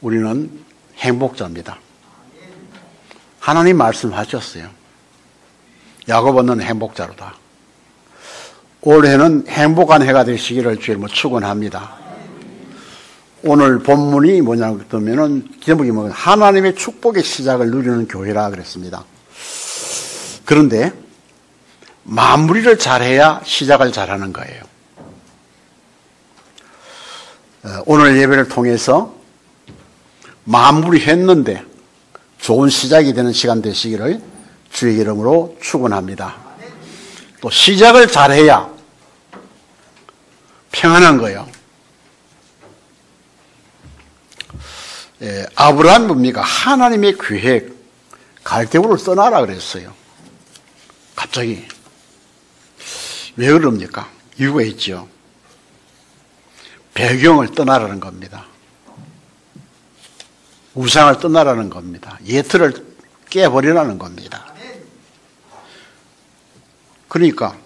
우리는 행복자입니다. 하나님 말씀하셨어요. 야고보는 행복자로다. 올해는 행복한 해가 되시기를 주의 이름으로 축원합니다. 오늘 본문이 뭐냐고 그러면은 제목이 뭐냐면 하나님의 축복의 시작을 누리는 교회라 그랬습니다. 그런데 마무리를 잘해야 시작을 잘하는 거예요. 오늘 예배를 통해서 마무리했는데 좋은 시작이 되는 시간 되시기를 주의 이름으로 축원합니다. 또 시작을 잘해야 평안한 거예요. 아브라함이 뭡니까? 하나님의 계획, 갈대우를 떠나라 그랬어요. 갑자기. 왜 그럽니까? 이유가 있죠. 배경을 떠나라는 겁니다. 우상을 떠나라는 겁니다. 예틀을 깨버리라는 겁니다. 그러니까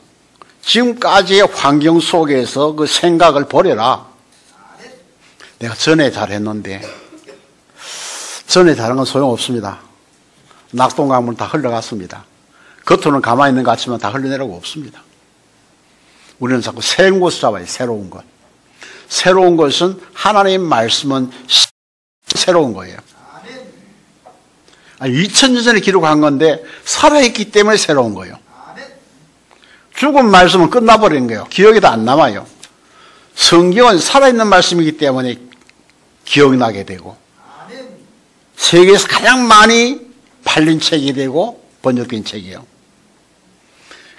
지금까지의 환경 속에서 그 생각을 버려라. 내가 전에 잘했는데 전에 잘한 건 소용없습니다. 낙동강물 다 흘러갔습니다. 겉으로는 가만히 있는 것 같지만 다 흘러내려고 없습니다. 우리는 자꾸 새로운 것을 잡아야 새로운 것. 새로운 것은 하나님 말씀은 새로운 거예요. 2000년 전에 기록한 건데 살아있기 때문에 새로운 거예요. 죽은 말씀은 끝나버린 거예요. 기억이 다 안 남아요. 성경은 살아있는 말씀이기 때문에 기억이 나게 되고 세계에서 가장 많이 팔린 책이 되고 번역된 책이에요.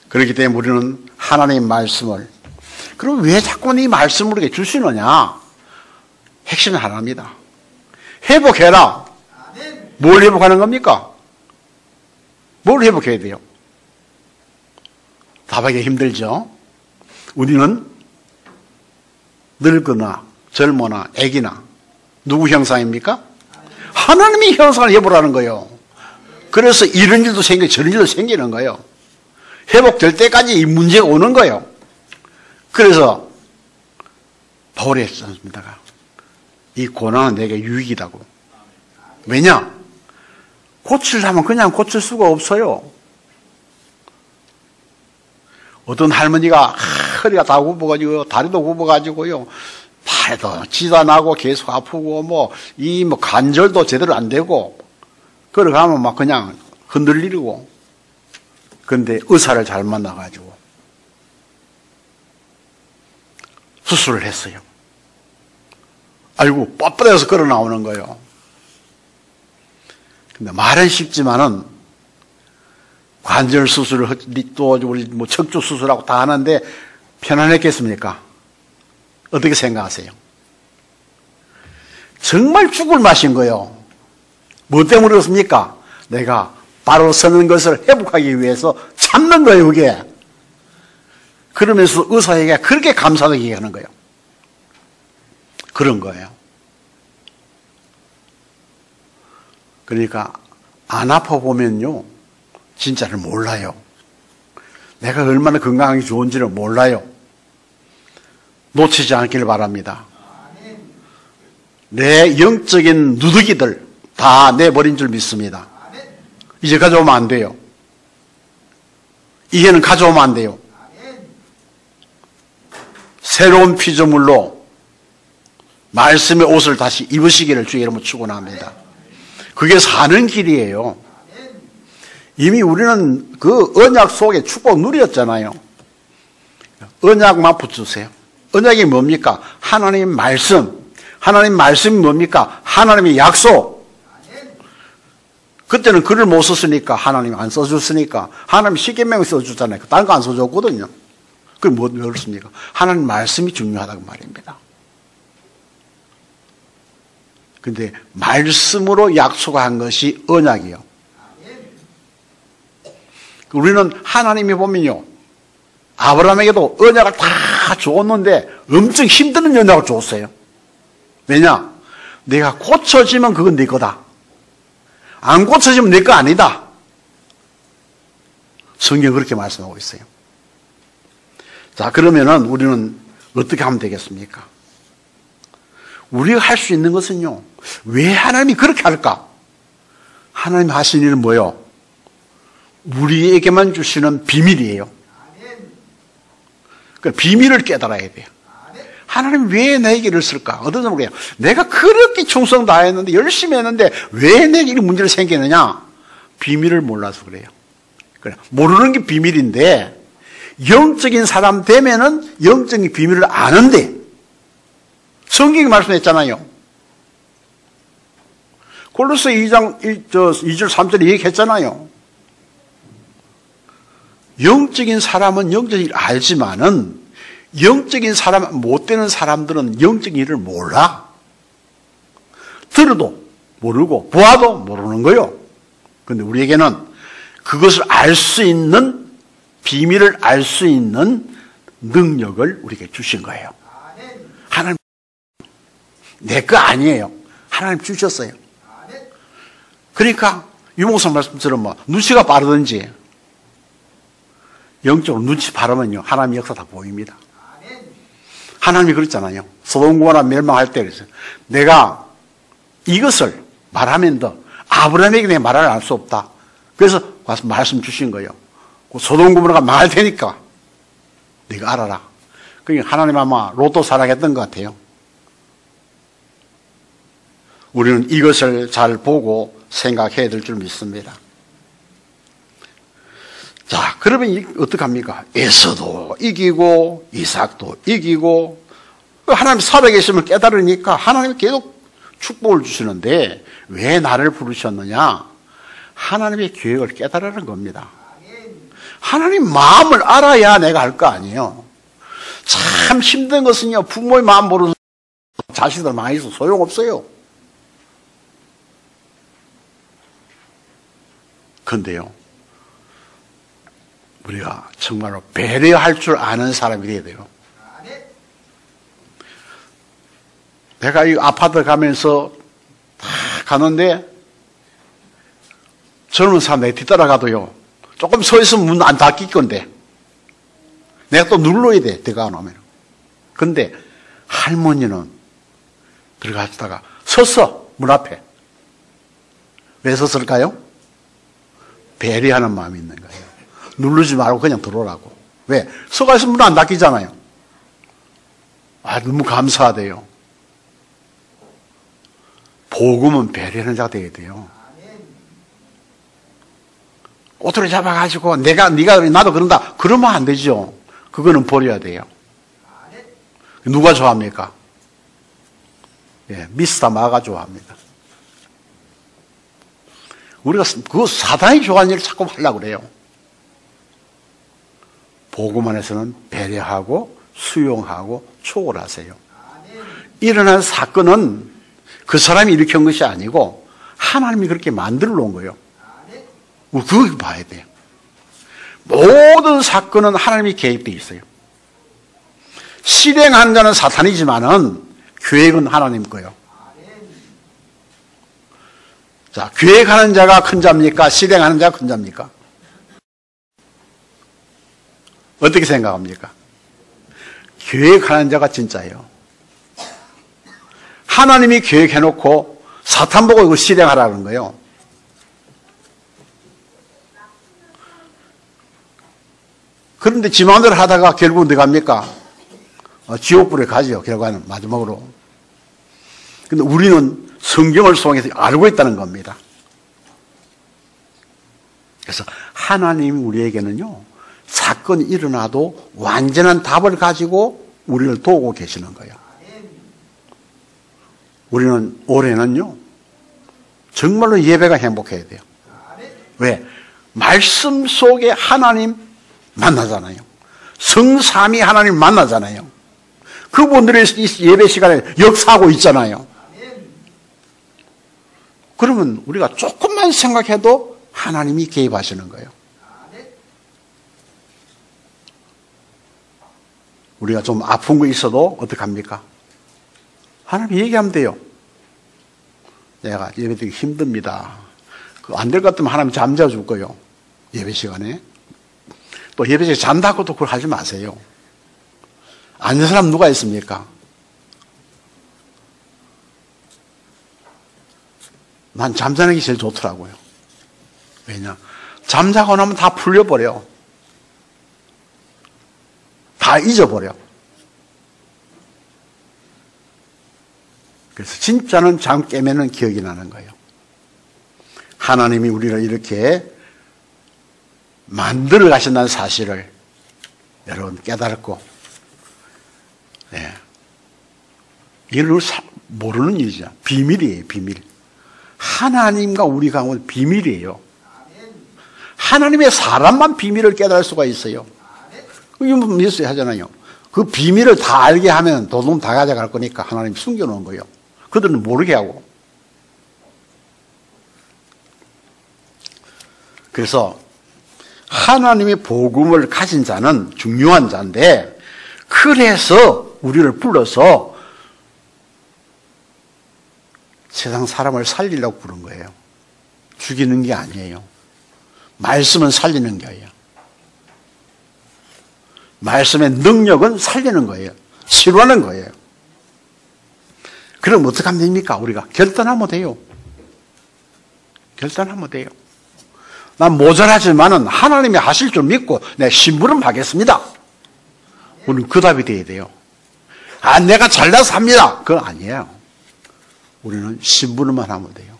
그렇기 때문에 우리는 하나님의 말씀을 그럼 왜 자꾸 이 말씀을 이렇게 주시느냐? 핵심은 하나입니다. 회복해라. 뭘 회복하는 겁니까? 뭘 회복해야 돼요? 답하기 힘들죠. 우리는 늙거나 젊거나 애기나 누구 형상입니까? 하나님의 형상을 회복하는 거예요. 그래서 이런 일도 생기고 저런 일도 생기는 거예요. 회복될 때까지 이 문제가 오는 거예요. 그래서 바울이 했지 않습니까? 이 고난은 내게 유익이다고. 왜냐? 고치려면 그냥 고칠 수가 없어요. 어떤 할머니가 허리가 다 굽어가지고 다리도 굽어가지고요. 팔도 지다 나고 계속 아프고 이 관절도 제대로 안 되고 걸어가면 막 그냥 흔들리고. 그런데 의사를 잘 만나가지고 수술을 했어요. 아이고 뻣뻣해서 걸어 나오는 거예요. 근데 말은 쉽지만은 관절 수술을 또 우리 척추 수술하고 다 하는데 편안했겠습니까? 어떻게 생각하세요? 정말 죽을 맛인 거예요. 뭐 때문에 그렇습니까? 내가 바로 서는 것을 회복하기 위해서 참는 거예요, 그게. 그러면서 의사에게 그렇게 감사하게 얘기하는 거예요. 그런 거예요. 그러니까 안 아파 보면요, 진짜를 몰라요. 내가 얼마나 건강하기 좋은지를 몰라요. 놓치지 않기를 바랍니다. 내 영적인 누더기들 다 내버린 줄 믿습니다. 이제 가져오면 안 돼요. 이제는 가져오면 안 돼요. 새로운 피조물로 말씀의 옷을 다시 입으시기를 주의 이름으로 축원합니다. 그게 사는 길이에요. 이미 우리는 그 언약 속에 축복 누렸잖아요. 언약만 붙으세요. 언약이 뭡니까? 하나님 말씀. 하나님 말씀이 뭡니까? 하나님의 약속. 그때는 글을 못 썼으니까 하나님이 안 써줬으니까 하나님이 십계명을 써주잖아요. 다른 거 안 써줬거든요. 그게 왜 그렇습니까? 하나님 말씀이 중요하다고 말입니다. 근데 말씀으로 약속한 것이 언약이요. 우리는 하나님이 보면요, 아브라함에게도 언약을 다 줬는데 엄청 힘드는 언약을 줬어요. 왜냐? 내가 고쳐지면 그건 네 거다. 안 고쳐지면 내 거 아니다. 성경은 그렇게 말씀하고 있어요. 자, 그러면은 우리는 어떻게 하면 되겠습니까? 우리가 할 수 있는 것은요, 왜 하나님이 그렇게 할까? 하나님이 하신 일은 뭐예요? 우리에게만 주시는 비밀이에요. 그 비밀을 깨달아야 돼요. 하나님 왜 내게 일을 쓸까? 어떤 사람은 그래요. 내가 그렇게 충성 다했는데, 열심히 했는데, 왜 내게 이런 문제가 생기느냐? 비밀을 몰라서 그래요. 그래. 모르는 게 비밀인데, 영적인 사람 되면은 영적인 비밀을 아는데, 성경이 말씀했잖아요. 골로새 2장 2절 3절에 얘기했잖아요. 영적인 사람은 영적인 일을 알지만은 영적인 사람, 못 되는 사람들은 영적인 일을 몰라. 들어도 모르고 보아도 모르는 거요. 그런데 우리에게는 그것을 알 수 있는, 비밀을 알 수 있는 능력을 우리에게 주신 거예요. 하나님, 내 거 아니에요. 하나님 주셨어요. 그러니까 유목사 말씀처럼 뭐 눈치가 빠르든지 영적으로 눈치 바르면요, 하나님의 역사 다 보입니다. 하나님이 그랬잖아요. 소돔 고모라 멸망할 때 그랬어요. 내가 이것을 말하면 더 아브라함에게 내 말을 알 수 없다. 그래서 와서 말씀 주신 거예요. 소돔 고모라가 망할 테니까 네가 알아라. 그러니까 하나님 아마 로또 사랑했던 것 같아요. 우리는 이것을 잘 보고 생각해야 될 줄 믿습니다. 자, 그러면 어떡합니까? 에서도 이기고 이삭도 이기고 하나님 살아계심을 깨달으니까 하나님이 계속 축복을 주시는데 왜 나를 부르셨느냐? 하나님의 계획을 깨달으는 겁니다. 하나님 마음을 알아야 내가 할 거 아니에요. 참 힘든 것은요, 부모의 마음 모르는 자식들 많이 있어 소용없어요. 그런데요, 우리가 정말로 배려할 줄 아는 사람이 돼야 돼요. 내가 이 아파트 가면서 다 가는데 젊은 사람 내 뒤따라가도요, 조금 서 있으면 문 안 닫힐 건데 내가 또 눌러야 돼, 들어가 놓으면. 근데 할머니는 들어갔다가 섰어, 문 앞에. 왜 섰을까요? 배려하는 마음이 있는 거예요. 누르지 말고 그냥 들어오라고. 왜? 서가 있으면 문 안 닫히잖아요. 아, 너무 감사하대요. 복음은 배려하는 자가 되어야 돼요. 꼬투리 잡아가지고 네가 나도 그런다. 그러면 안 되죠. 그거는 버려야 돼요. 누가 좋아합니까? 예, 미스터 마가 좋아합니다. 우리가 그 사단이 좋아하는 일을 자꾸 하려고 그래요. 복음 안에서는 배려하고 수용하고 초월하세요. 일어난 사건은 그 사람이 일으킨 것이 아니고 하나님이 그렇게 만들어 놓은 거예요. 그걸 봐야 돼요. 모든 사건은 하나님이 개입되어 있어요. 실행하는 자는 사탄이지만은 계획은 하나님 거예요. 자, 계획하는 자가 큰 자입니까? 실행하는 자가 큰 자입니까? 어떻게 생각합니까? 계획하는 자가 진짜예요. 하나님이 계획해놓고 사탄 보고 이거 실행하라는 거예요. 그런데 지 마음대로 하다가 결국은 어디 갑니까? 지옥불에 가죠. 결과는 마지막으로. 근데 우리는 성경을 통해서 알고 있다는 겁니다. 그래서 하나님 우리에게는요, 사건이 일어나도 완전한 답을 가지고 우리를 도우고 계시는 거예요. 우리는 올해는요, 정말로 예배가 행복해야 돼요. 왜? 말씀 속에 하나님 만나잖아요. 성삼위 하나님 만나잖아요. 그분들의 예배 시간에 역사하고 있잖아요. 그러면 우리가 조금만 생각해도 하나님이 개입하시는 거예요. 우리가 좀 아픈 거 있어도 어떡합니까? 하나님 얘기하면 돼요. 내가 예배 드리기 힘듭니다. 안 될 것 같으면 하나님 잠자 줄 거예요. 예배 시간에. 또 예배 시간에 잔다고도 그걸 하지 마세요. 아는 사람 누가 있습니까? 난 잠자는 게 제일 좋더라고요. 왜냐? 잠자고 나면 다 풀려버려. 다 잊어버려. 그래서 진짜는 잠 깨면은 기억이 나는 거예요. 하나님이 우리를 이렇게 만들어 가신다는 사실을 여러분 깨달았고, 이걸 모르는 일이죠. 비밀이에요, 비밀. 하나님과 우리 가운데 비밀이에요. 하나님의 사람만 비밀을 깨달을 수가 있어요. 이건 예수 하잖아요. 그 비밀을 다 알게 하면 도둑 다 가져갈 거니까 하나님 숨겨놓은 거예요. 그들은 모르게 하고. 그래서 하나님의 복음을 가진 자는 중요한 자인데, 그래서 우리를 불러서 세상 사람을 살리려고 부른 거예요. 죽이는 게 아니에요. 말씀은 살리는 거예요. 말씀의 능력은 살리는 거예요. 치료하는 거예요. 그럼 어떻게 하면 됩니까? 우리가 결단하면 돼요. 결단하면 돼요. 난 모자라지만은 하나님이 하실 줄 믿고 내 심부름 하겠습니다. 우리는 그 답이 돼야 돼요. 아, 내가 잘나서 합니다. 그건 아니에요. 우리는 심부름만 하면 돼요.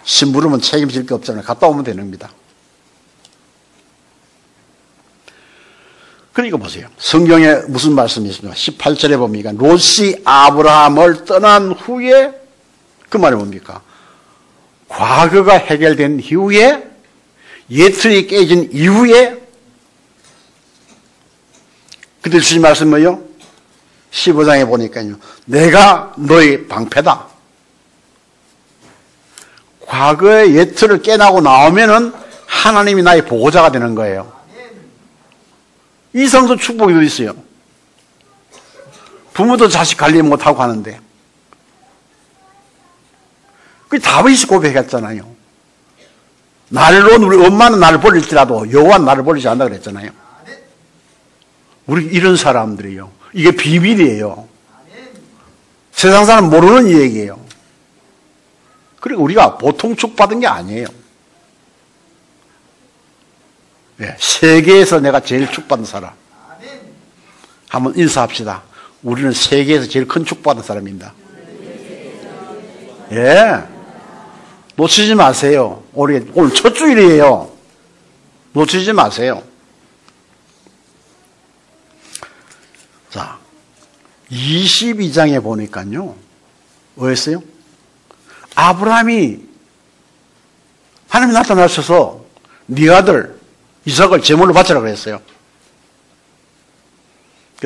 심부름은 책임질 게 없잖아요. 갔다 오면 되는 겁니다. 그러니까 보세요. 성경에 무슨 말씀이 있습니까? 18절에 봅니까? 롯이 아브라함을 떠난 후에, 그 말이 뭡니까? 과거가 해결된 이후에, 예틀이 깨진 이후에, 그때 주신 말씀은 뭐예요? 15장에 보니까요. 내가 너의 방패다. 과거의 예틀을 깨나고 나오면은 하나님이 나의 보호자가 되는 거예요. 이성도 축복이 어디 있어요? 부모도 자식 관리 못하고 하는데. 그 다윗이 고백했잖아요. 날로 우리 엄마는 나를 버릴지라도 여호와는 나를 버리지 않는다 그랬잖아요. 우리 이런 사람들이요. 이게 비밀이에요. 세상 사람 모르는 얘기예요. 그리고 우리가 보통 축복받은 게 아니에요. 세계에서 내가 제일 축복받은 사람. 한번 인사합시다. 우리는 세계에서 제일 큰 축복받은 사람입니다. 예. 놓치지 마세요. 오늘 첫 주일이에요. 놓치지 마세요. 자, 22장에 보니까요. 뭐였어요? 아브라함이 하나님이 나타나셔서 네 아들 이삭을 제물로 바치라고 그랬어요.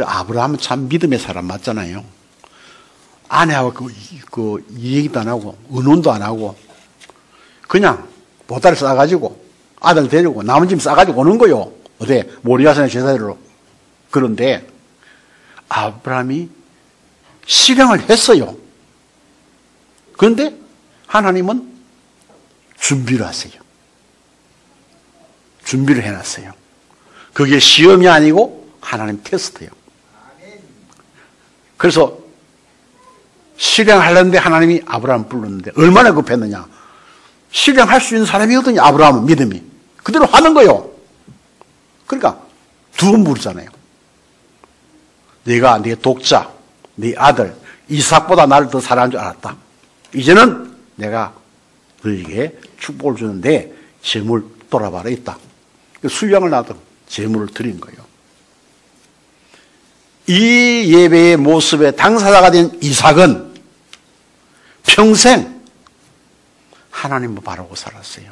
아브라함은 참 믿음의 사람 맞잖아요. 아내하고 그 얘기도 안 하고 의논도 안 하고 그냥 보따리 싸가지고 아들 데리고 남은 짐 싸가지고 오는 거요. 어디 모리아산의 제사대로. 그런데 아브라함이 실행을 했어요. 그런데 하나님은 준비를 하세요. 준비를 해놨어요. 그게 시험이 아니고 하나님 테스트예요. 그래서 실행하려는데 하나님이 아브라함을 불렀는데 얼마나 급했느냐. 실행할 수 있는 사람이거든요. 아브라함은 믿음이. 그대로 하는 거예요. 그러니까 두 번 부르잖아요. 네가 네 독자, 네 아들 이삭보다 나를 더 사랑하는 줄 알았다. 이제는 내가 너에게 축복을 주는데 재물 돌아봐라 있다. 수령을 놔도 재물을 드린 거예요. 이 예배의 모습의 당사자가 된 이삭은 평생 하나님을 바라고 살았어요.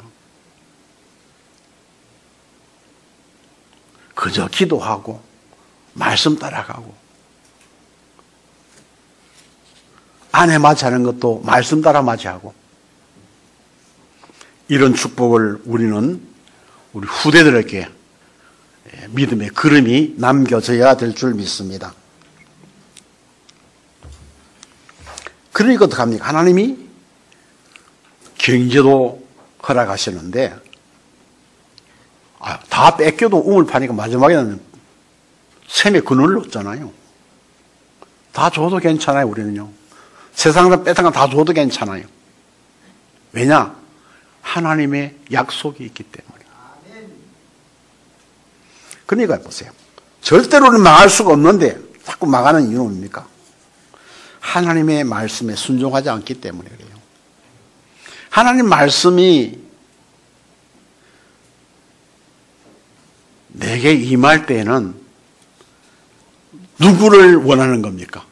그저 기도하고 말씀 따라가고 아내 맞이하는 것도 말씀 따라 맞이하고 이런 축복을 우리는 우리 후대들에게 믿음의 걸음이 남겨져야 될 줄 믿습니다. 그러니까 어떡합니까? 하나님이 경제도 허락하시는데 다 뺏겨도 우물 파니까 마지막에는 샘에 그늘을 얻잖아요. 다 줘도 괜찮아요. 우리는요. 세상에서 뺏은 건 다 줘도 괜찮아요. 왜냐? 하나님의 약속이 있기 때문에. 그러니까 보세요. 절대로는 망할 수가 없는데 자꾸 망하는 이유는 뭡니까? 하나님의 말씀에 순종하지 않기 때문에 그래요. 하나님 말씀이 내게 임할 때에는 누구를 원하는 겁니까?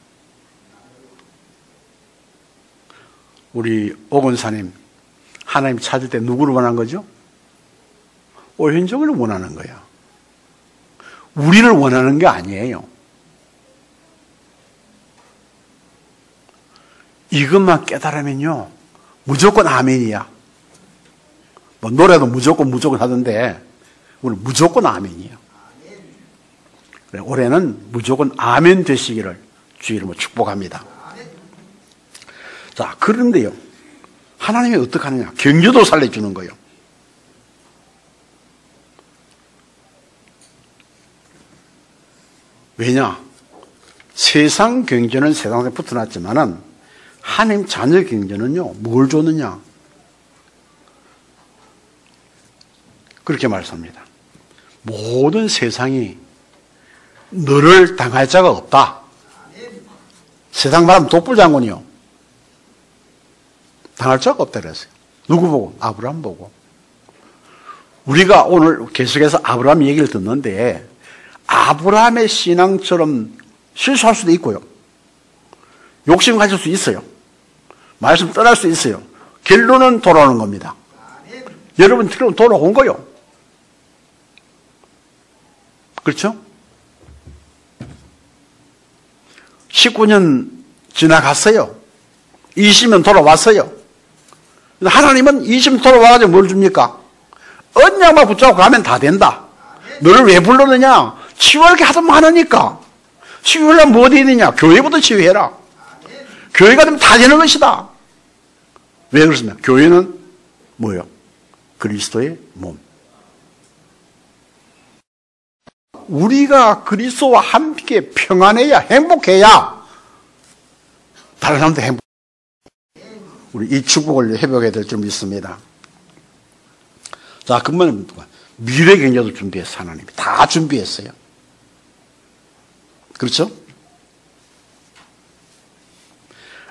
우리 오건사님 하나님 찾을 때 누구를 원하는 거죠? 오현정을 원하는 거야. 우리를 원하는 게 아니에요. 이것만 깨달으면요 무조건 아멘이야. 뭐 노래도 무조건 하던데 우리는 무조건 아멘이야. 그래, 올해는 무조건 아멘 되시기를 주의 이름으로 축복합니다. 자, 그런데요 하나님이 어떻게 하느냐? 경주도 살려주는 거예요. 왜냐? 세상 경제는 세상에 붙어놨지만은 하나님 자녀 경제는요 뭘 줬느냐? 그렇게 말씀합니다. 모든 세상이 너를 당할 자가 없다. 세상 말하면 독불장군이요. 당할 자가 없다 그랬어요. 누구 보고? 아브라함 보고. 우리가 오늘 계속해서 아브라함 얘기를 듣는데 아브라함의 신앙처럼 실수할 수도 있고요. 욕심 가질 수 있어요. 말씀 떠날 수 있어요. 결론은 돌아오는 겁니다. 여러분 결론 돌아온 거요. 그렇죠? 19년 지나갔어요. 20년 돌아왔어요. 하나님은 20년 돌아와가지고 뭘 줍니까? 언약만 붙잡고 가면 다 된다. 너를 왜 불렀느냐? 치유할 게 하도 많으니까. 치유하려면 뭐 어디 있느냐? 교회부터 치유해라. 교회가 되면 다 되는 것이다. 왜 그렇습니까? 교회는 뭐예요? 그리스도의 몸. 우리가 그리스도와 함께 평안해야, 행복해야 다른 사람도 행복. 우리 이 축복을 회복해야 될 줄 믿습니다. 자, 그러면 미래 경제도 준비했어, 하나님이. 다 준비했어요. 그렇죠?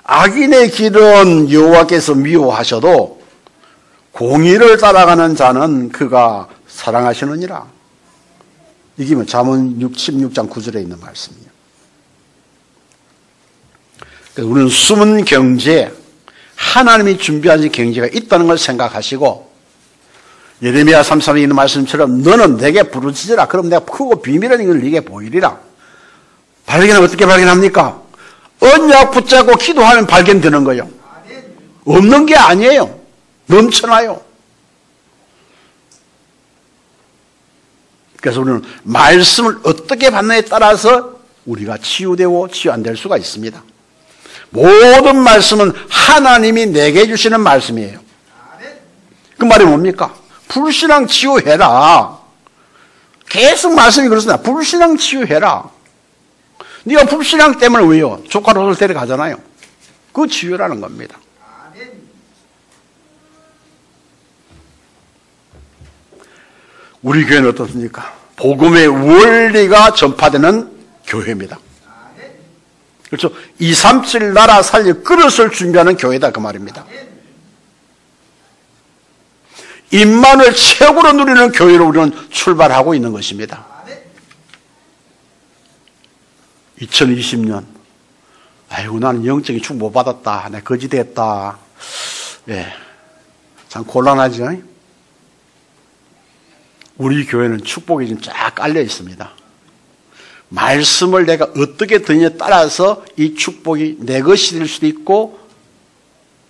악인의 길은 여호와께서 미워하셔도 공의를 따라가는 자는 그가 사랑하시느니라. 이게 뭐 잠언 16장 9절에 있는 말씀이에요. 그래서 우리는 숨은 경제, 하나님이 준비하신 경제가 있다는 걸 생각하시고 예레미야 33에 있는 말씀처럼 너는 내게 부르짖으라. 그럼 내가 크고 비밀한 걸 네게 보이리라. 발견은 어떻게 발견합니까? 언약 붙잡고 기도하면 발견되는 거예요. 없는 게 아니에요. 넘쳐나요. 그래서 우리는 말씀을 어떻게 받느냐에 따라서 우리가 치유되고 치유 안 될 수가 있습니다. 모든 말씀은 하나님이 내게 주시는 말씀이에요. 그 말이 뭡니까? 불신앙 치유해라. 계속 말씀이 그렇습니다. 불신앙 치유해라. 네가 불신앙 때문에 왜요? 조카 롯을 데려가잖아요. 그 치유라는 겁니다. 우리 교회는 어떻습니까? 복음의 원리가 전파되는 교회입니다. 그렇죠? 237 나라 살릴 그릇을 준비하는 교회다 그 말입니다. 임만을 최고로 누리는 교회로 우리는 출발하고 있는 것입니다. 2020년 아이고 나는 영적인 축복 못 받았다. 내가 거지됐다. 예, 참 곤란하죠. 우리 교회는 축복이 지금 쫙 깔려 있습니다. 말씀을 내가 어떻게 듣느냐에 따라서 이 축복이 내 것이 될 수도 있고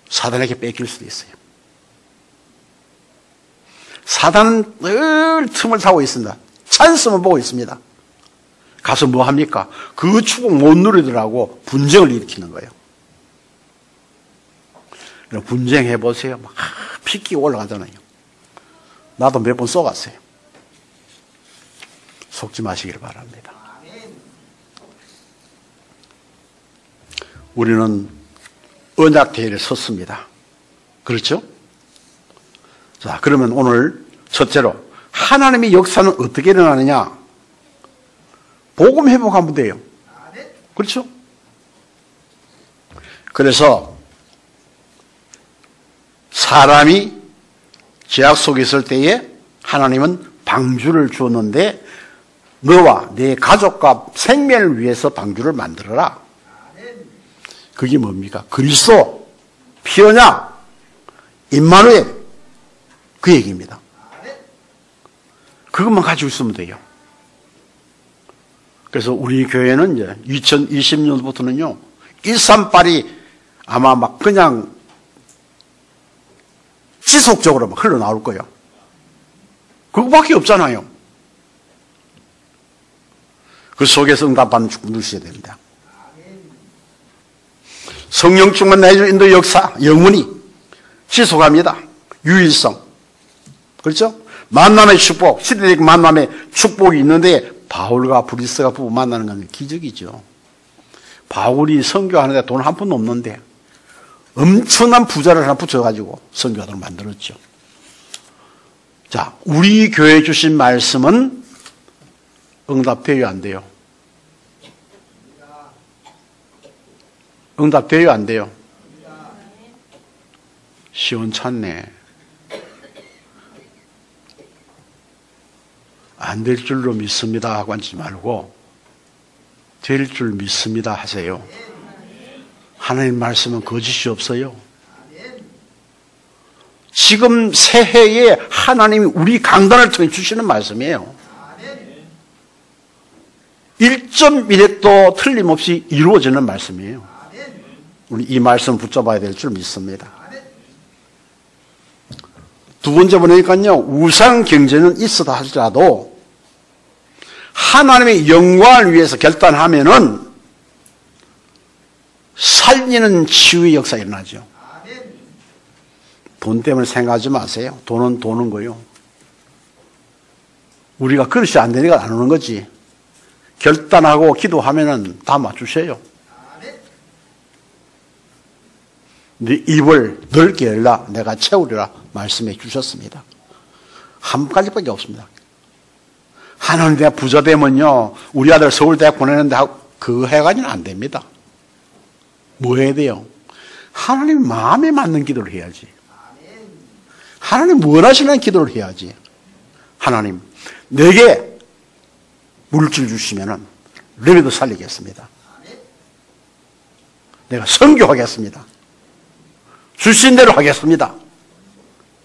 사단에게 뺏길 수도 있어요. 사단은 늘 틈을 타고 있습니다. 찬스만 보고 있습니다. 가서 뭐 합니까? 그 축복 못 누리더라고 분쟁을 일으키는 거예요. 분쟁해 보세요. 막 피 끼고 올라가잖아요. 나도 몇 번 쏘갔어요. 속지 마시기를 바랍니다. 우리는 언약 대회에 섰습니다. 그렇죠? 자, 그러면 오늘 첫째로 하나님의 역사는 어떻게 일어나느냐? 복음 회복하면 돼요. 그렇죠? 그래서 사람이 죄악 속에 있을 때에 하나님은 방주를 주었는데 너와 네 가족과 생명을 위해서 방주를 만들어라. 그게 뭡니까? 그리스도, 피언약, 임마누엘, 그 얘기입니다. 그것만 가지고 있으면 돼요. 그래서 우리 교회는 이제 2020년부터는요, 일산발이 아마 막 그냥 지속적으로 막 흘러나올 거예요. 그거밖에 없잖아요. 그 속에서 응답받는 축복 누리셔야 됩니다. 성령 충만 내주 인도 역사, 영원히 지속합니다. 유일성. 그렇죠? 만남의 축복, 시대적 만남의 축복이 있는데 바울과 브리스가 부부 만나는 건 기적이죠. 바울이 선교하는데 돈 한 푼도 없는데 엄청난 부자를 하나 붙여가지고 선교하도록 만들었죠. 자, 우리 교회에 주신 말씀은 응답돼요, 안 돼요? 응답돼요, 안 돼요? 시원찮네. 안 될 줄로 믿습니다 하고 앉지 말고 될 줄 믿습니다 하세요. 하나님 말씀은 거짓이 없어요. 지금 새해에 하나님이 우리 강단을 통해 주시는 말씀이에요. 1.1획도 틀림없이 이루어지는 말씀이에요. 우리 이 말씀 붙잡아야 될 줄 믿습니다. 두 번째 보니까요, 우상 경제는 있어다 하더라도 하나님의 영광을 위해서 결단하면은 살리는 치유의 역사가 일어나죠. 돈 때문에 생각하지 마세요. 돈은 도는 거요. 우리가 그릇이 안 되니까 안 오는 거지. 결단하고 기도하면은 다 맞추세요. 네 입을 넓게 열라 내가 채우리라 말씀해 주셨습니다. 한 가지밖에 없습니다. 하나님 내가 부자 되면요 우리 아들 서울대학 보내는데 그거 해가지고는 안 됩니다. 뭐 해야 돼요? 하나님 마음에 맞는 기도를 해야지. 하나님 원하시는 기도를 해야지. 하나님 내게 물질 주시면은 레베도 살리겠습니다. 내가 선교하겠습니다. 주신 대로 하겠습니다.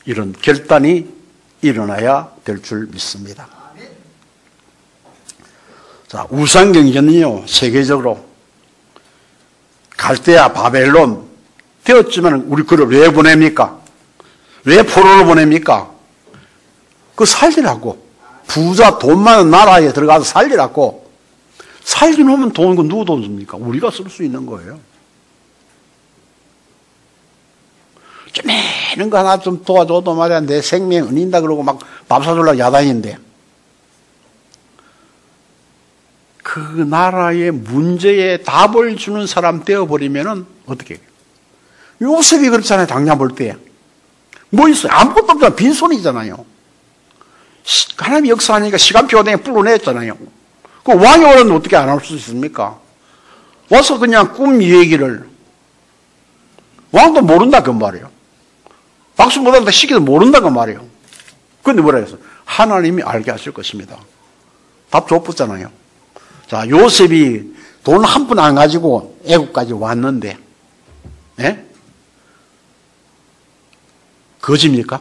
이런 결단이 일어나야 될 줄 믿습니다. 자, 우상경제는요, 세계적으로 갈대아, 바벨론 되었지만 우리 그를 왜 보냅니까? 왜 포로로 보냅니까? 그 살리라고. 부자 돈 많은 나라에 들어가서 살리라고. 살기 놓으면 돈, 그 누구 돈 줍니까? 우리가 쓸 수 있는 거예요. 좀 이런 거 하나 좀 도와줘도 말이야 내 생명 은인다 그러고 막 밥 사주려고 야단인데 그 나라의 문제에 답을 주는 사람 되어버리면은 어떻게 해요? 요셉이 그렇잖아요. 당장 볼 때 뭐 있어요? 아무것도 없잖아요. 빈손이잖아요. 하나님이 역사하니까 시간표가 그냥 불러냈잖아요. 그 왕이 오는데 어떻게 안 할 수 있습니까? 와서 그냥 꿈 얘기를 왕도 모른다 그 말이에요. 박수 못한다 시기도 모른다 그 말이에요. 그런데 뭐라 했어? 하나님이 알게 하실 것입니다. 답 줬잖아요. 자, 요셉이 돈 한 푼 안 가지고 애국까지 왔는데, 예? 거짓입니까?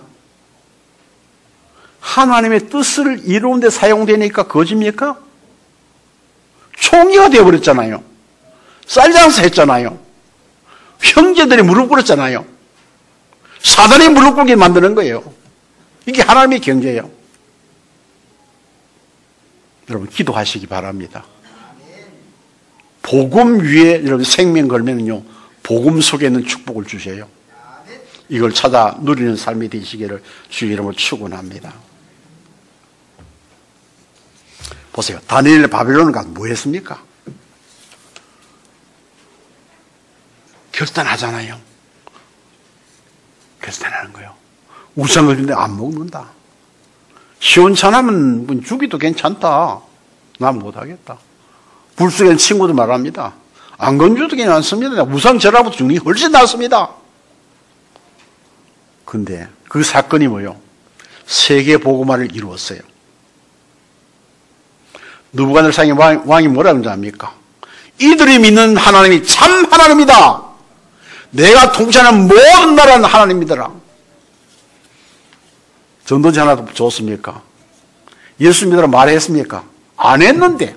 하나님의 뜻을 이루는 데 사용되니까 거짓입니까? 총리가 되어버렸잖아요. 쌀장사 했잖아요. 형제들이 무릎 꿇었잖아요. 사단이 무릎 꿇게 만드는 거예요. 이게 하나님의 경제예요. 여러분 기도하시기 바랍니다. 복음 위에 여러분 생명 걸면은요 복음 속에 있는 축복을 주세요. 이걸 찾아 누리는 삶이 되시기를 주의 이름으로 축원합니다. 보세요. 다니엘 바빌론을 가서 뭐 했습니까? 결단하잖아요. 결단하는 거예요. 우상을 주는데 안 먹는다. 시원찮으면 죽이도 괜찮다. 난 못하겠다. 불쑥한 친구들 말합니다. 안 건져도 괜찮습니다. 우상 절하부터 죽는 게 훨씬 낫습니다. 근데 그 사건이 뭐요? 세계 복음화를 이루었어요. 느부갓네살의 왕이 뭐라 그런지 압니까? 이들이 믿는 하나님이 참 하나님이다. 내가 통치하는 모든 나라는 하나님이더라. 전도지 하나 줬습니까? 예수 믿으라 말했습니까? 안 했는데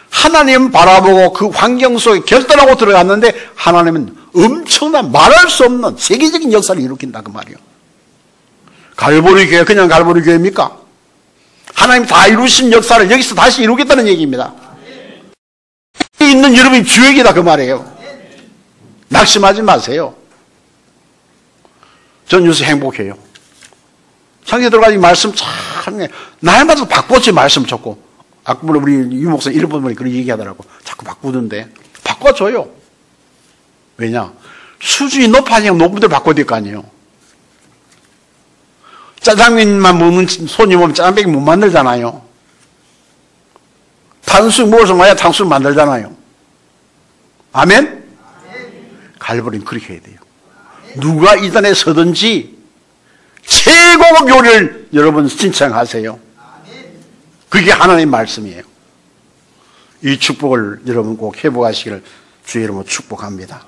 하나님 바라보고 그 환경 속에 결단하고 들어갔는데 하나님은 엄청난 말할 수 없는 세계적인 역사를 일으킨다 그 말이에요. 갈보리 교회 그냥 갈보리 교회입니까? 하나님 다 이루신 역사를 여기서 다시 이루겠다는 얘기입니다. 있는 여러분이 주역이다 그 말이에요. 낙심하지 마세요. 전 요새 행복해요. 창세 들어가지 말씀 참 날마다 바꿔지 말씀 좋고 아까 우리 유 목사 이런 분이 그런 얘기하더라고. 자꾸 바꾸던데 바꿔줘요. 왜냐? 수준이 높아지면 높은 대로 바꿔야 될 거 아니에요. 짜장면만 먹는 손님 오면 짜장면이 못 만들잖아요. 탕수육 먹어서 와야 탕수육 만들잖아요. 아멘? 갈보리는 그렇게 해야 돼요. 누가 이 단에 서든지 최고급 요리를 여러분 신청하세요. 그게 하나님의 말씀이에요. 이 축복을 여러분 꼭 회복하시기를 주의 이름으로 축복합니다.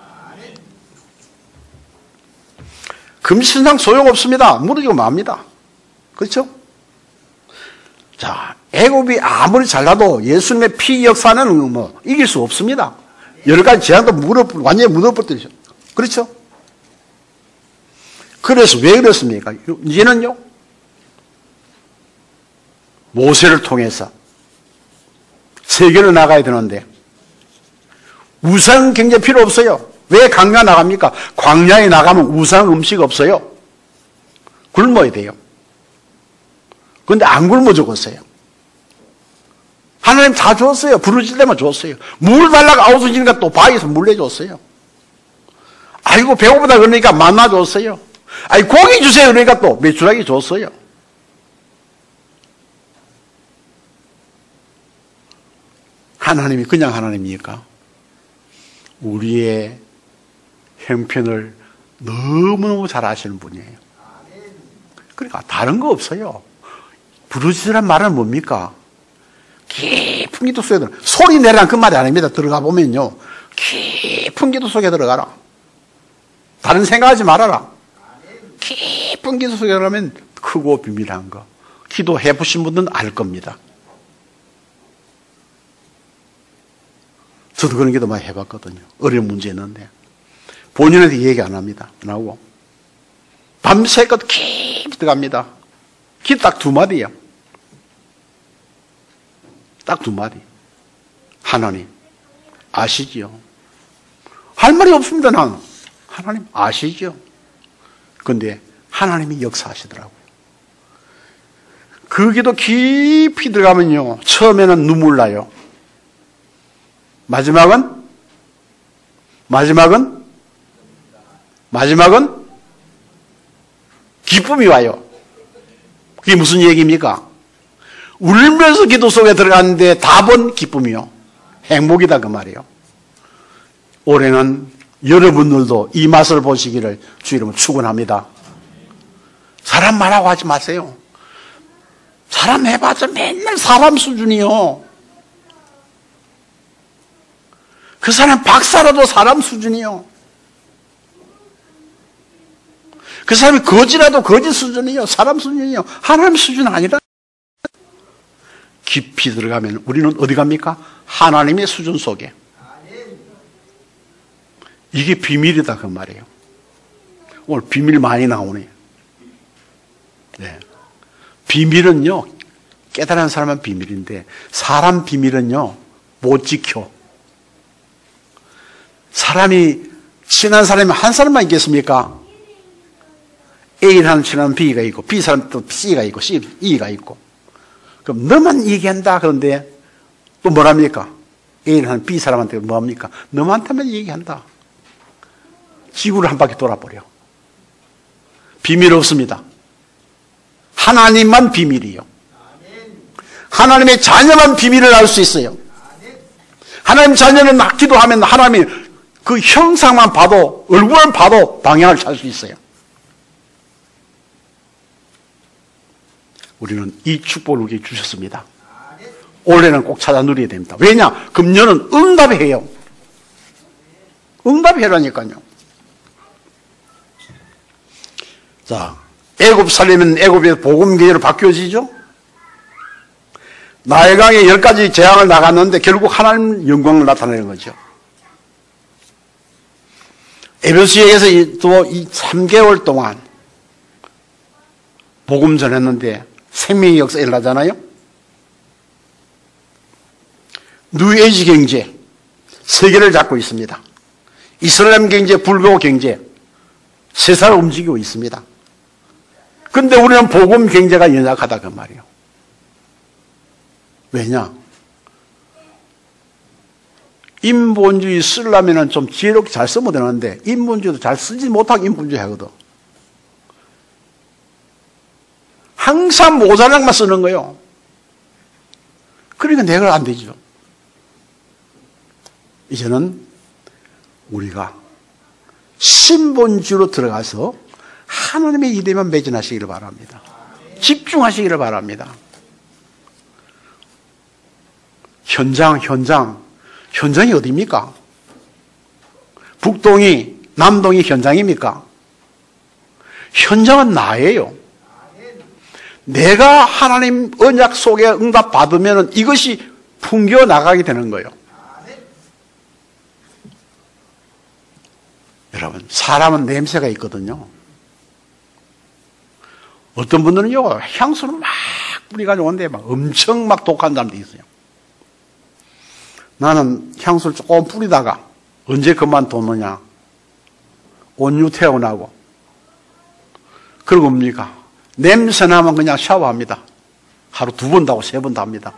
금신상 소용없습니다. 무너지고 맙니다. 그렇죠? 자, 애굽이 아무리 잘나도 예수님의 피 역사는 뭐 이길 수 없습니다. 여러 가지 재앙도 완전히 무너버렸죠. 그렇죠? 그래서 왜 그렇습니까? 이제는요, 모세를 통해서 세계로 나가야 되는데 우상 경제 필요 없어요. 왜 광야 나갑니까? 광야에 나가면 우상 음식 없어요. 굶어야 돼요. 그런데 안 굶어 죽었어요. 하나님 다 줬어요. 부르짖을 때만 줬어요. 물 달라고 아우성지니까 또 바위에서 물 내줬어요. 아이고 배고프다 그러니까 만나 줬어요. 아이 고기 주세요 그러니까 또 메추라기 줬어요. 하나님이 그냥 하나님입니까? 우리의 형편을 너무너무 잘 아시는 분이에요. 그러니까 다른 거 없어요. 부르짖으란 말은 뭡니까? 깊은 기도 속에 들어가. 소리 내라는 그 말이 아닙니다. 들어가 보면요. 깊은 기도 속에 들어가라. 다른 생각하지 말아라. 깊은 기도 속에 들어가면 크고 비밀한 거. 기도해 보신 분들은 알 겁니다. 저도 그런 기도 많이 해봤거든요. 어려운 문제 있는데. 본인한테 얘기 안 합니다. 안 하고. 밤새껏 깊이 들어갑니다. 기 딱 두 마디예요. 딱 두 마디. 하나님, 아시지요? 할 말이 없습니다, 나는. 하나님, 아시죠? 근데 하나님이 역사하시더라고요. 그 기도 깊이 들어가면요. 처음에는 눈물 나요. 마지막은 기쁨이 와요. 그게 무슨 얘기입니까? 울면서 기도 속에 들어갔는데 답은 기쁨이요. 행복이다 그 말이에요. 올해는 여러분들도 이 맛을 보시기를 주 이름으로 축원합니다. 사람 말하고 하지 마세요. 사람 해봤자 맨날 사람 수준이요. 그 사람 박사라도 사람 수준이요. 그 사람이 거지라도 거지 수준이요. 사람 수준이요. 하나님 수준 아니라. 깊이 들어가면 우리는 어디 갑니까? 하나님의 수준 속에. 이게 비밀이다 그 말이에요. 오늘 비밀 많이 나오네요. 네. 비밀은요. 깨달은 사람은 비밀인데 사람 비밀은요. 못 지켜. 사람이 친한 사람이 한 사람만 있겠습니까? A라는 친한 B가 있고 B 사람 또 C가 있고 E가 있고 그럼 너만 얘기한다 그런데 또 뭐랍니까? A라는 B 사람한테 뭐합니까? 너만테만 얘기한다. 지구를 한 바퀴 돌아버려. 비밀 없습니다. 하나님만 비밀이요. 하나님의 자녀만 비밀을 알 수 있어요. 하나님 자녀는 기도하면 하나님의 그 형상만 봐도, 얼굴만 봐도 방향을 찾을 수 있어요. 우리는 이 축복을 우리에게 주셨습니다. 올해는 꼭 찾아 누려야 됩니다. 왜냐? 금년은 응답해요. 응답해라니까요. 자, 애굽 살리면 애굽의 복음 계절로 바뀌어지죠? 나일강에 10가지 재앙을 나갔는데 결국 하나님 영광을 나타내는 거죠. 에베소서에서 또 이 3개월 동안 복음 전했는데 생명의 역사 일어나잖아요. 뉴에이지 경제 세계를 잡고 있습니다. 이슬람 경제, 불교 경제 세상을 움직이고 있습니다. 그런데 우리는 복음 경제가 연약하다 그 말이에요. 왜냐? 인본주의 쓰려면 좀 지혜롭게 잘 쓰면 되는데 인본주의도 잘 쓰지 못하고 인본주의 하거든. 항상 모자랑만 쓰는 거예요. 그러니까 내가 안 되죠. 이제는 우리가 신본주의로 들어가서 하나님의 이름만 매진하시기를 바랍니다. 집중하시기를 바랍니다. 현장이 어디입니까? 북동이, 남동이 현장입니까? 현장은 나예요. 내가 하나님 언약 속에 응답 받으면 이것이 풍겨 나가게 되는 거예요. 여러분, 사람은 냄새가 있거든요. 어떤 분들은요, 향수를 막 뿌려가지고 오는데 막 엄청 막 독한 사람도 있어요. 나는 향수를 조금 뿌리다가 언제 그만두느냐. 온유 태어나고. 그러고 뭡니까? 냄새 나면 그냥 샤워합니다. 하루 2번 하고 3번 합니다.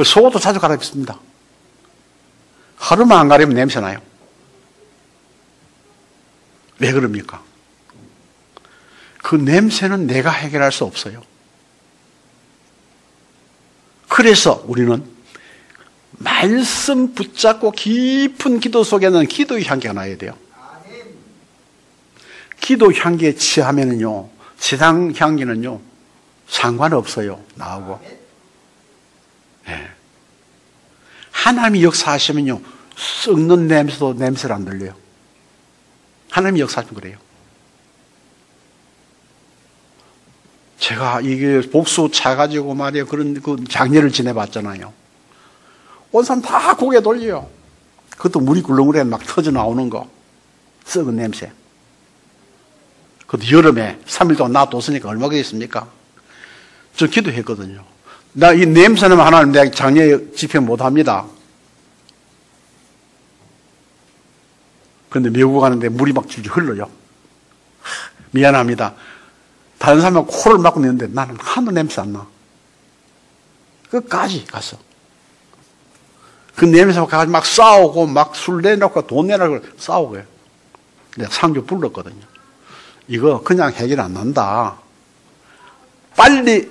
속옷도 자주 갈아입습니다. 하루만 안 가리면 냄새 나요. 왜 그럽니까? 그 냄새는 내가 해결할 수 없어요. 그래서 우리는 말씀 붙잡고 깊은 기도 속에는 기도의 향기가 나야 돼요. 기도 향기에 취하면은요, 세상 향기는요, 상관없어요. 나하고. 네. 하나님이 역사하시면요, 썩는 냄새도 냄새를 안 들려요. 하나님이 역사하시면 그래요. 제가 이게 복수 차가지고 말이에요. 그런 그 장례를 지내봤잖아요. 온 사람 다 고개 돌려요. 그것도 물이 굴렁굴렁 막 터져 나오는 거. 썩은 냄새. 그것도 여름에 3일 동안 놔뒀으니까 얼마나 되겠습니까? 저 기도했거든요. 나 이 냄새는 하나님 내가 장례 집행 못 합니다. 그런데 미국 가는데 물이 막 줄줄 흘러요. 미안합니다. 다른 사람은 코를 막고 내는데 나는 하나도 냄새 안 나. 끝까지 가서. 그 냄새 가서 막 싸우고 막 술 내놓고 돈 내라고 싸우고요. 내가 상주 불렀거든요. 이거 그냥 해결 안 난다. 빨리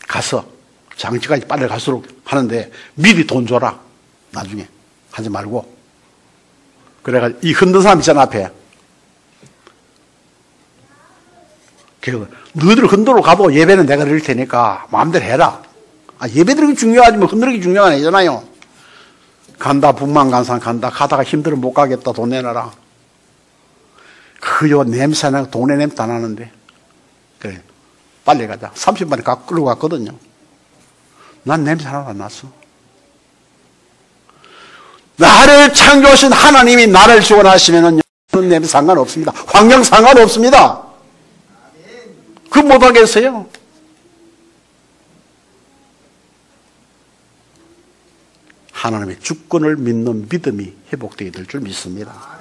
가서 장치까지 빨리 갈수록 하는데 미리 돈 줘라. 나중에 하지 말고. 그래가지고 이 흔든 사람 있잖아 앞에. 그래서 너희들 흔들어 가도 예배는 내가 드릴 테니까 마음대로 해라. 아, 예배 드리기 중요하지 뭐 흔들기 중요한 거 아니잖아요. 간다 북만 간산 간다 가다가 힘들어 못 가겠다 돈 내놔라. 그요 냄새나 돈의 냄새 안 나는데. 그래 빨리 가자. 30분에 끌고 갔거든요. 난 냄새 하나도 안 났어. 나를 창조하신 하나님이 나를 지원하시면은 그런 냄새 상관없습니다. 환경 상관없습니다. 그 못하겠어요. 하나님의 주권을 믿는 믿음이 회복되게 될 줄 믿습니다.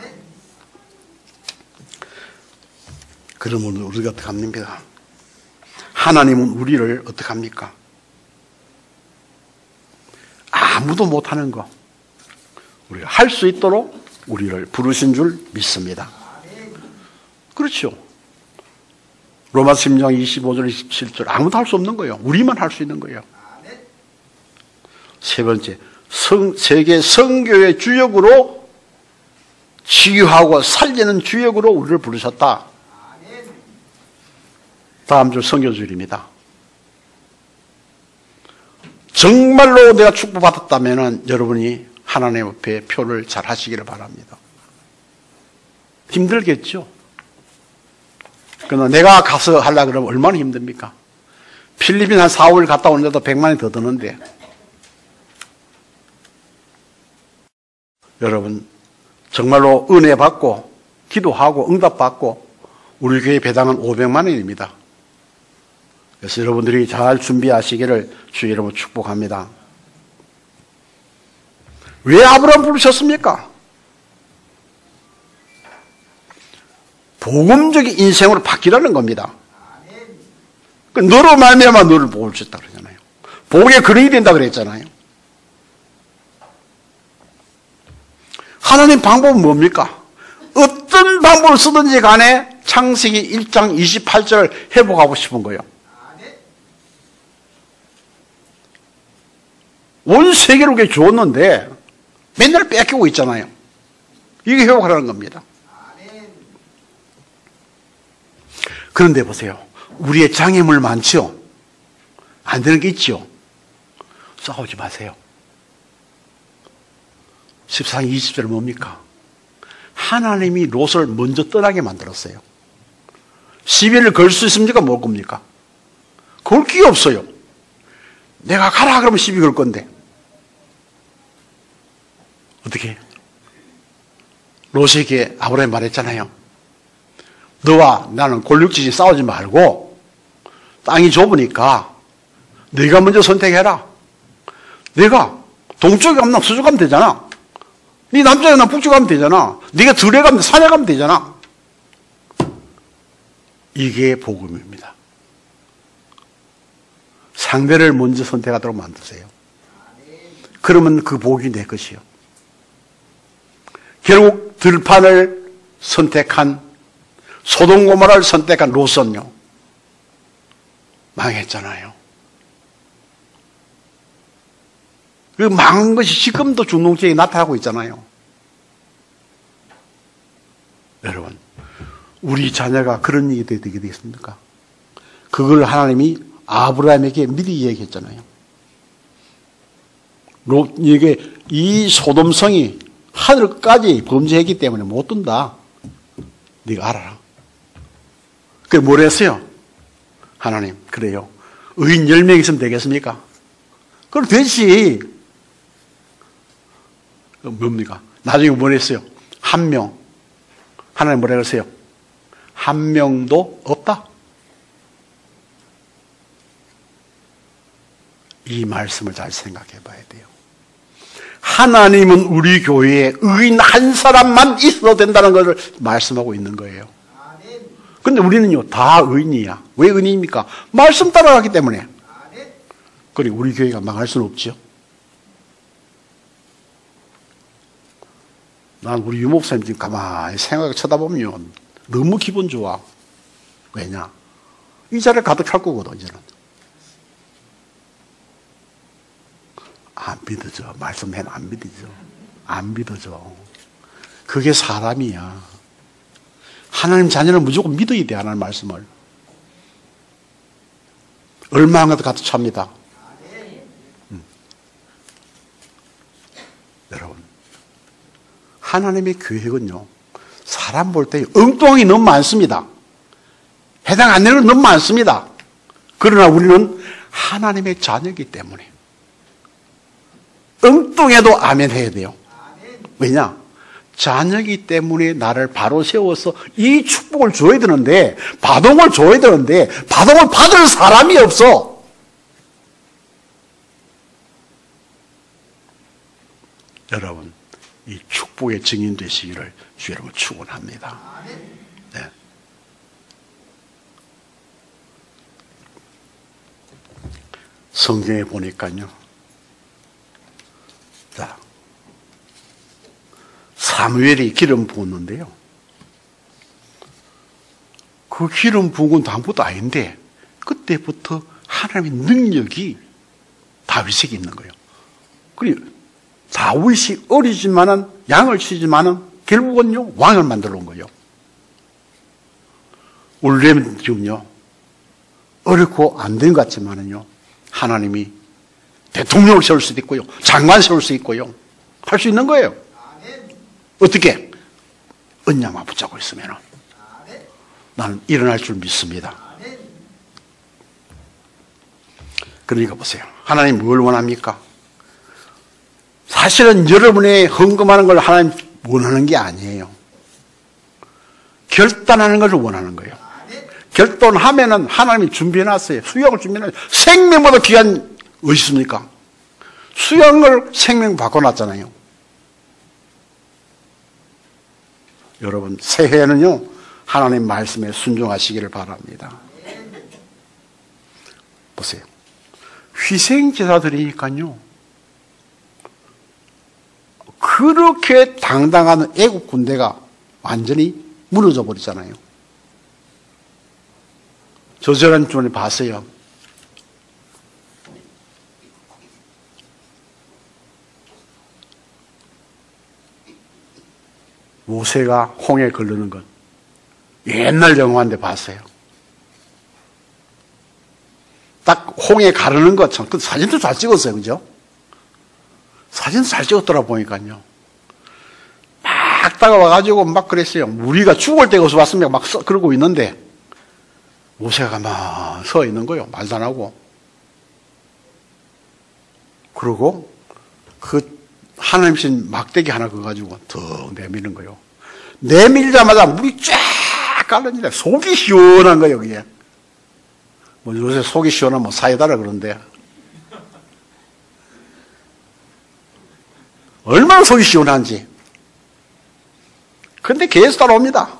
그러면 우리가 어떻게 합니까? 하나님은 우리를 어떻게 합니까? 아무도 못하는 거 우리가 할 수 있도록 우리를 부르신 줄 믿습니다. 그렇죠. 로마서 10장 25절 27절 아무도 할 수 없는 거예요. 우리만 할 수 있는 거예요. 세 번째, 세계 선교의 주역으로 치유하고 살리는 주역으로 우리를 부르셨다. 다음 줄 선교줄입니다. 정말로 내가 축복받았다면 여러분이 하나님 앞에 표를 잘 하시기를 바랍니다. 힘들겠죠? 그러나 내가 가서 하려고 그러면 얼마나 힘듭니까? 필리핀 한 4, 5일 갔다 오는데도 100만 원이 더 드는데. 여러분, 정말로 은혜 받고, 기도하고, 응답 받고, 우리 교회 배당은 500만 원입니다. 그래서 여러분들이 잘 준비하시기를 주 이름으로 축복합니다. 왜 아브라함 부르셨습니까? 복음적인 인생으로 바뀌라는 겁니다. 너로 말미암아 너를 복을 주셨다 그러잖아요. 복의 근원이 된다 그랬잖아요. 하나님 방법은 뭡니까? 어떤 방법을 쓰든지 간에 창세기 1장 28절을 회복하고 싶은 거예요. 온 세계를 그게 줬는데 맨날 뺏기고 있잖아요. 이게 회복하라는 겁니다. 그런데 보세요. 우리의 장애물 많죠? 안 되는 게 있죠? 싸우지 마세요. 14장 20절 뭡니까? 하나님이 롯을 먼저 떠나게 만들었어요. 시비를 걸 수 있습니까? 뭘 겁니까? 걸 기회 없어요. 내가 가라 그러면 시비 걸 건데. 어떻게? 롯에게 아브라함이 말했잖아요. 너와 나는 골육지지 싸우지 말고 땅이 좁으니까 네가 먼저 선택해라. 내가 동쪽에 가면 서쪽 가면 되잖아. 네 남쪽에 가면 북쪽 가면 되잖아. 네가 들에 가면 산에 가면 되잖아. 이게 복음입니다. 상대를 먼저 선택하도록 만드세요. 그러면 그 복이 내 것이요. 결국 들판을 선택한 소돔 고모라를 선택한 롯은요 망했잖아요. 그 망한 것이 지금도 중동지역에 나타나고 있잖아요. 여러분, 우리 자녀가 그런 일이 되게 되겠습니까? 그걸 하나님이 아브라함에게 미리 얘기했잖아요. 롯에게 이 소돔성이 하늘까지 범죄했기 때문에 못 든다. 네가 알아라. 그래 뭘 했어요? 하나님, 그래요. 의인 10명 있으면 되겠습니까? 그럼 되지. 뭡니까? 나중에 뭘 했어요? 1명. 하나님 뭐라 그랬어요? 1명도 없다. 이 말씀을 잘 생각해 봐야 돼요. 하나님은 우리 교회에 의인 한 사람만 있어도 된다는 것을 말씀하고 있는 거예요. 근데 우리는요, 다 의인이야. 왜 의인입니까? 말씀 따라가기 때문에. 그래, 우리 교회가 망할 수는 없죠. 난 우리 유목사님 지금 가만히 생각을 쳐다보면 너무 기분 좋아. 왜냐? 이 자리에 가득할 거거든, 이제는. 안 믿어져. 말씀해는 안 믿어져. 안 믿어져. 그게 사람이야. 하나님 자녀는 무조건 믿어야 돼, 하나님 말씀을. 얼마나 것도 가득 찹니다. 여러분, 하나님의 계획은요, 사람 볼 때 엉뚱하게 너무 많습니다. 해당 안 되는 건 너무 많습니다. 그러나 우리는 하나님의 자녀이기 때문에 엉뚱해도 아멘 해야 돼요. 왜냐? 자녀이기 때문에 나를 바로 세워서 이 축복을 줘야 되는데, 바동을 줘야 되는데, 바동을 받을 사람이 없어. 여러분, 이 축복의 증인 되시기를 주 여러분 축원합니다. 네. 성경에 보니까요. 자, 사무엘이 기름 부었는데요. 그 기름 부은 건 아무것도 아닌데 그때부터 하나님의 능력이 다윗에게 있는 거예요. 그리고 다윗이 어리지만은 양을 치지만은 결국은요 왕을 만들어 온 거예요. 우리는 지금요 어렵고 안 된 것 같지만은요 하나님이 대통령을 세울 수도 있고요 장관 세울 수 있고요 할 수 있는 거예요. 어떻게? 언약만 붙잡고 있으면 나는 일어날 줄 믿습니다. 그러니까 보세요. 하나님 뭘 원합니까? 사실은 여러분의 헌금하는 걸 하나님 원하는 게 아니에요. 결단하는 것을 원하는 거예요. 결단하면은 하나님이 준비해놨어요. 수양을 준비해놨어요. 생명보다 귀한 어디 있습니까? 수양을 생명 바꿔놨잖아요. 여러분 새해에는요 하나님 말씀에 순종하시기를 바랍니다. 보세요. 희생제사 드리니까요 그렇게 당당한 애국 군대가 완전히 무너져 버리잖아요. 저저런 주문에 봤어요. 모세가 홍해 걸르는 건 옛날 영화인데 봤어요. 딱 홍해 가르는 것처럼 그 사진도 잘 찍었어요. 그죠? 사진도 잘 찍었더라 보니까요. 막 다가와가지고 막 그랬어요. 우리가 죽을 때가 어디서 왔습니까? 막 그러고 있는데 모세가 막 서 있는 거예요. 말도 안 하고. 그러고 그 하나님 신 막대기 하나 그어가지고 더 내미는 거예요. 내밀자마자 물이 쫙 깔려니까 속이 시원한 거예요. 여기에. 뭐 요새 속이 시원하면 뭐 사이다라 그러는데 얼마나 속이 시원한지. 근데 계속 따라옵니다.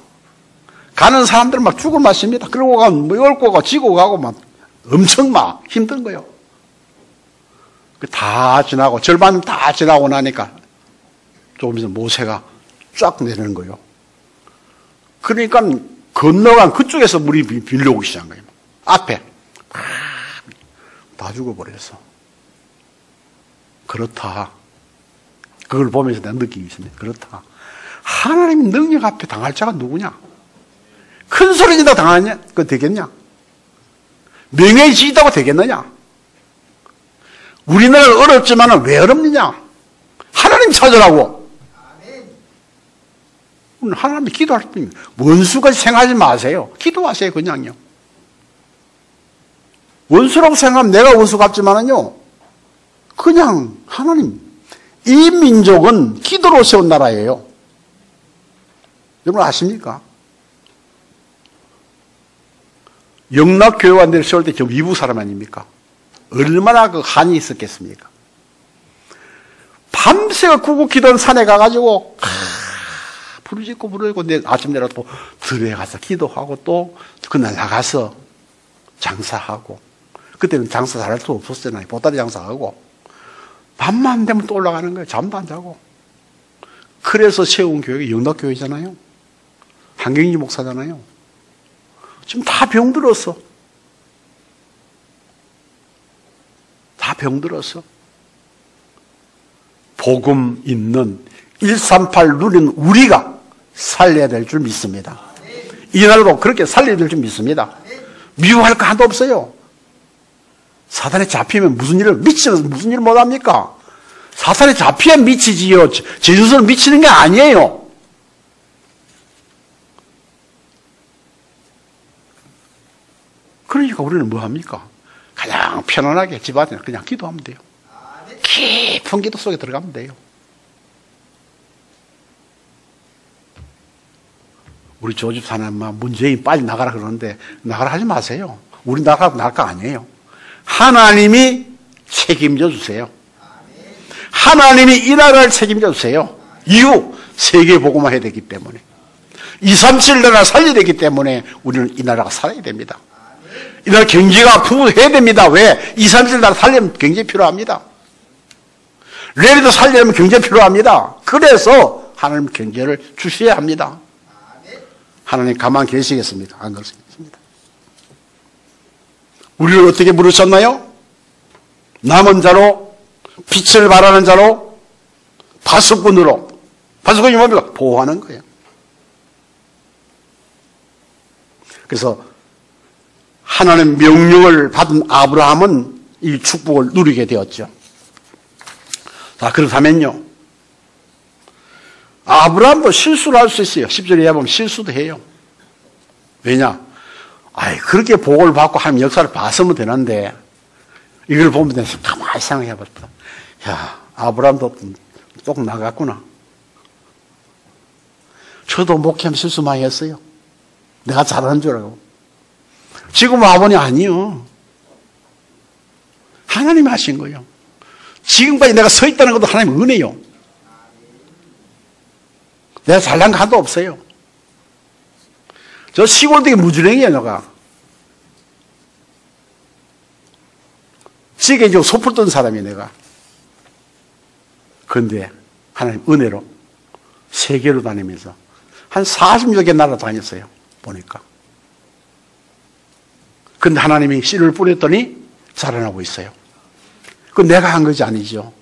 가는 사람들 막 죽을 맛입니다. 그러고 가면 뭐 얽고 가고 지고 가고 막 엄청 막 힘든 거예요. 다 지나고 절반 다 지나고 나니까 조금 있으면 모세가 쫙 내리는 거예요. 그러니까 건너간 그쪽에서 물이 빌려오기 시작한 거예요. 앞에 다 죽어버렸어. 그렇다. 그걸 보면서 내가 느낌이 있습니다. 그렇다. 하나님 능력 앞에 당할 자가 누구냐? 큰 소리 지다 당하냐? 그거 되겠냐? 명예지다고 되겠느냐? 우리나라는 어렵지만 왜 어렵느냐? 하나님 찾으라고. 하나님 기도할 뿐입니다. 원수같이 생각하지 마세요. 기도하세요. 그냥요. 원수라고 생각하면 내가 원수 같지만은요. 그냥 하나님 이 민족은 기도로 세운 나라예요. 여러분 아십니까? 영락교회관들을 세울 때 저 미국 사람 아닙니까? 얼마나 그 한이 있었겠습니까? 밤새 구국 기도한 산에 가가지고 부르짖고 부르짖고 아침 내려 또 들에 가서 기도하고 또 그날 나가서 장사하고 그때는 장사 잘할 수 없었잖아요. 보따리 장사하고 밤만 되면 또 올라가는 거예요. 잠도 안 자고. 그래서 세운 교회가 영락교회잖아요. 한경희 목사잖아요. 지금 다 병들었어. 다 병들었어. 복음 있는 138 누리는 우리가 살려야 될 줄 믿습니다. 이날도 그렇게 살려야 될 줄 믿습니다. 미워할 거 하나도 없어요. 사단에 잡히면 무슨 일을 미치면서 무슨 일을 못합니까? 사단에 잡히면 미치지요. 제주선은 미치는 게 아니에요. 그러니까 우리는 뭐 합니까? 가장 편안하게 집 안에 그냥 기도하면 돼요. 깊은 기도 속에 들어가면 돼요. 우리 조집 사람만 문재인 빨리 나가라 그러는데 나가라 하지 마세요. 우리 나가라고 나갈 거 아니에요. 하나님이 책임져 주세요. 하나님이 이 나라를 책임져 주세요. 이유 세계 복음화 해야 되기 때문에 237 나라 살려야 되기 때문에 우리는 이 나라가 살아야 됩니다. 이 나라 경제가 풍부해야 됩니다. 왜? 237 나라 살려면 경제 필요합니다. 레리도 살려면 경제 필요합니다. 그래서 하나님 경계를 주셔야 합니다. 하나님 가만 계시겠습니까? 안 그렇습니다. 우리를 어떻게 부르셨나요? 남은 자로, 빛을 발하는 자로, 파수꾼으로. 파수꾼이 뭡니까? 보호하는 거예요. 그래서 하나님 명령을 받은 아브라함은 이 축복을 누리게 되었죠. 자, 그렇다면요. 아브라함도 실수를 할 수 있어요. 10절에 보면 실수도 해요. 왜냐? 그렇게 복을 받고 하나님 역사를 봤으면 되는데, 이걸 보면 내가 가만히 생각해 봤다. 야, 아브라함도 조금 나갔구나. 저도 목회하면 실수 많이 했어요. 내가 잘하는 줄 알고. 지금 아버님 아니요. 하나님이 하신 거예요. 지금까지 내가 서 있다는 것도 하나님 은혜요. 내가 잘난 거 하나도 없어요. 저 시골되게 무주랭이에요, 내가. 지게 이제 소풀 뜬 사람이에요, 내가. 그런데 하나님 은혜로 세계로 다니면서 한 40여 개 나라 다녔어요, 보니까. 근데 하나님이 씨를 뿌렸더니 자라나고 있어요. 그건 내가 한 것이 아니죠.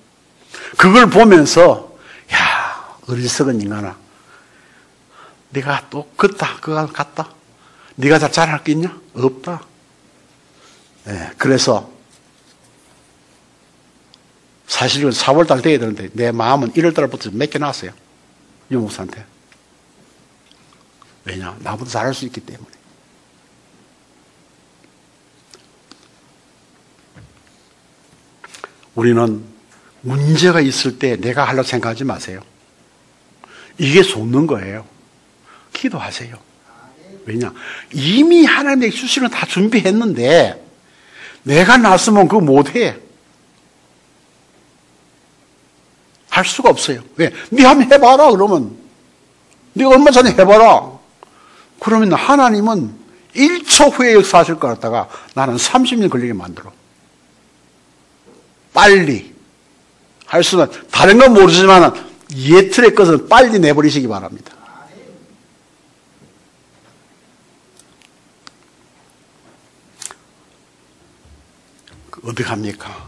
그걸 보면서, 야, 어리석은 인간아. 네가 또 그거 같다. 네가 잘 자랄 게 있냐? 없다. 네, 그래서 사실은 4월달 돼야 되는데 내 마음은 1월달부터 맡겨놨어요. 유 목사한테. 왜냐? 나보다 잘할 수 있기 때문에. 우리는 문제가 있을 때 내가 하려고 생각하지 마세요. 이게 속는 거예요. 기도하세요. 왜냐? 이미 하나님의 주시는 다 준비했는데 내가 나서면 그거 못해. 할 수가 없어요. 왜? 네 한번 해봐라 그러면. 네가 얼마 전에 해봐라. 그러면 하나님은 1초 후에 역사하실 것 같다가 나는 30년 걸리게 만들어. 빨리. 할 수는 다른 건 모르지만 예틀의 것은 빨리 내버리시기 바랍니다. 어떻게 합니까?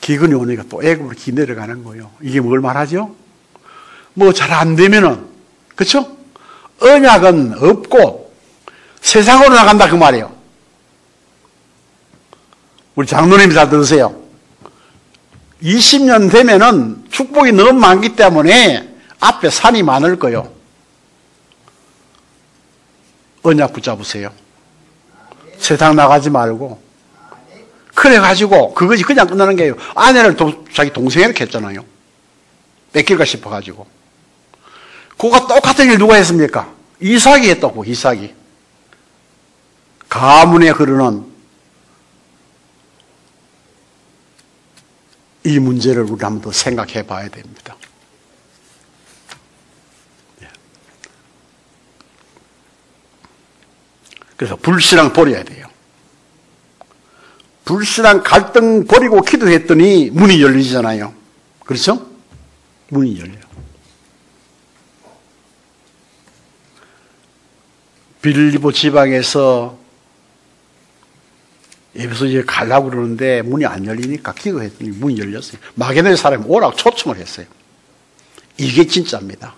기근이 오니까 또 애굽으로 기 내려가는 거예요. 이게 뭘 말하죠? 뭐 잘 안 되면은, 그쵸? 언약은 없고 세상으로 나간다 그 말이에요. 우리 장로님이 잘 들으세요. 20년 되면은 축복이 너무 많기 때문에 앞에 산이 많을 거예요. 언약 붙잡으세요. 세상 나가지 말고. 그래가지고 그것이 그냥 끝나는 게요. 아내를 자기 동생에게 했잖아요. 뺏길까 싶어가지고. 그거 똑같은 일 누가 했습니까? 이삭이 했다고. 이삭이. 가문에 흐르는 이 문제를 우리 한번 더 생각해 봐야 됩니다. 그래서 불신앙 버려야 돼요. 불신앙 갈등 버리고 기도했더니 문이 열리잖아요. 그렇죠? 문이 열려요. 빌립보 지방에서 에베소에 가려고 그러는데 문이 안 열리니까 기도했더니 문이 열렸어요. 마게도냐 사람이 오라고 초청을 했어요. 이게 진짜입니다.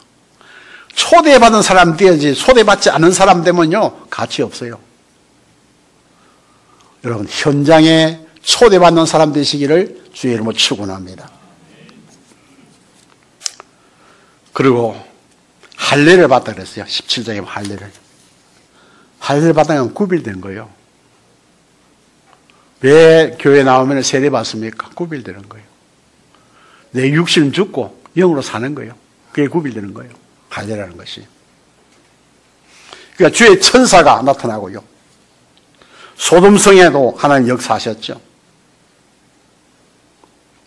초대받은 사람 되어야지 초대받지 않은 사람 되면요 가치 없어요. 여러분 현장에 초대받는 사람 되시기를 주의 이름으로 축원합니다. 그리고 할례를 받다 그랬어요. 17장에 할례를. 할례를 받으면 구별된 거예요. 왜 교회 나오면 세례 받습니까? 구별되는 거예요. 내 육신은 죽고 영으로 사는 거예요. 그게 구별되는 거예요. 할례라는 것이. 그러니까 주의 천사가 나타나고요. 소돔성에도 하나님 역사하셨죠.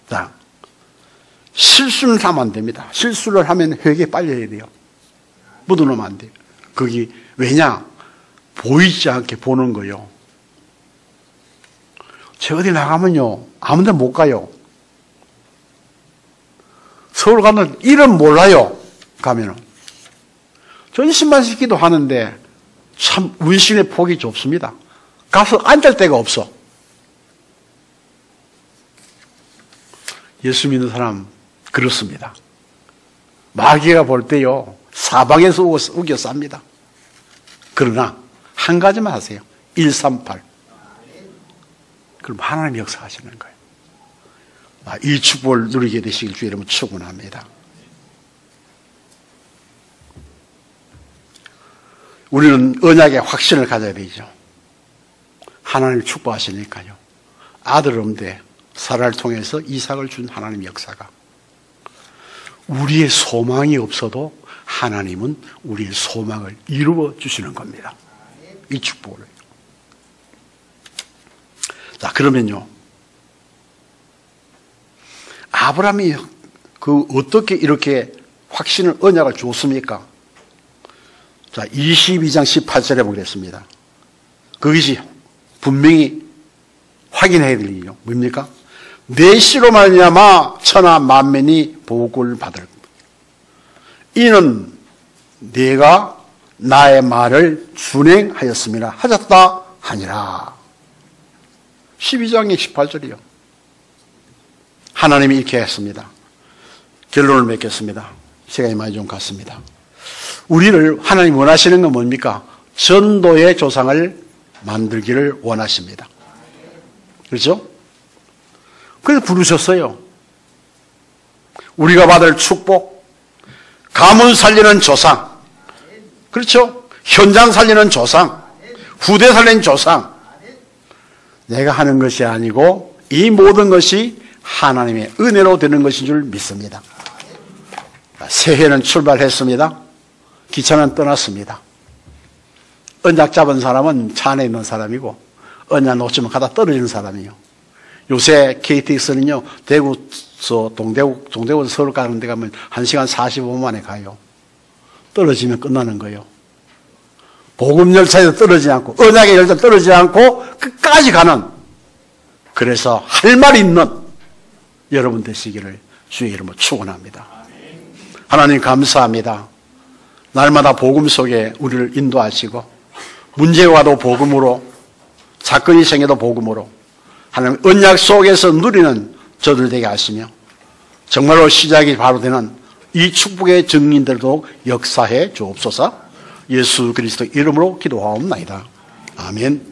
자, 실수는 하면 안 됩니다. 실수를 하면 회개 빨리 해야 돼요. 묻어놓으면 안 돼요. 거기 왜냐? 보이지 않게 보는 거예요. 제가 어디 나가면요 아무 데 못 가요. 서울 가는 이름 몰라요. 가면은. 전신만 시키도 하는데 참 운신의 폭이 좁습니다. 가서 앉을 데가 없어. 예수 믿는 사람 그렇습니다. 마귀가 볼 때요 사방에서 우겨 쌉니다. 그러나 한 가지만 하세요. 138. 그럼 하나님 역사하시는 거예요. 이 축복을 누리게 되시길 주의 이름으로 축원합니다. 우리는 언약의 확신을 가져야 되죠. 하나님이 축복하시니까요. 아들 없는데 사라를 통해서 이삭을 준 하나님 역사가 우리의 소망이 없어도 하나님은 우리의 소망을 이루어 주시는 겁니다. 이 축복을. 자, 그러면요. 아브라함이 어떻게 이렇게 확신을 언약을 줬습니까? 자, 22장 18절에 보겠습니다. 그것이 분명히 확인해야 될 일이요. 뭡니까? 내 씨로 말미암아 천하 만민이 복을 받을. 이는 내가 나의 말을 준행하였음이라 하셨다 하니라. 12장의 18절이요. 하나님이 이렇게 했습니다. 결론을 맺겠습니다. 시간이 많이 좀 갔습니다. 우리를 하나님 원하시는 건 뭡니까? 전도의 조상을 만들기를 원하십니다. 그렇죠? 그래서 부르셨어요. 우리가 받을 축복, 가문 살리는 조상, 그렇죠? 현장 살리는 조상, 후대 살리는 조상. 내가 하는 것이 아니고 이 모든 것이 하나님의 은혜로 되는 것인 줄 믿습니다. 새해는 출발했습니다. 기차는 떠났습니다. 언약 잡은 사람은 차 안에 있는 사람이고 언약 놓치면 가다 떨어지는 사람이에요. 요새 KTX는요, 대구에서 동대구에서 서울 가는 데 가면 1시간 45분 만에 가요. 떨어지면 끝나는 거예요. 복음 열차에서 떨어지지 않고, 언약의 열차 떨어지지 않고 끝까지 가는, 그래서 할 말이 있는 여러분 되시기를 주의 이름으로 축원합니다. 하나님 감사합니다. 날마다 복음 속에 우리를 인도하시고 문제가 와도 복음으로, 사건이 생겨도 복음으로, 하나님 언약 속에서 누리는 저들 되게 하시며 정말로 시작이 바로 되는 이 축복의 증인들도 역사해 주옵소서. 예수 그리스도 이름으로 기도하옵나이다. 아멘.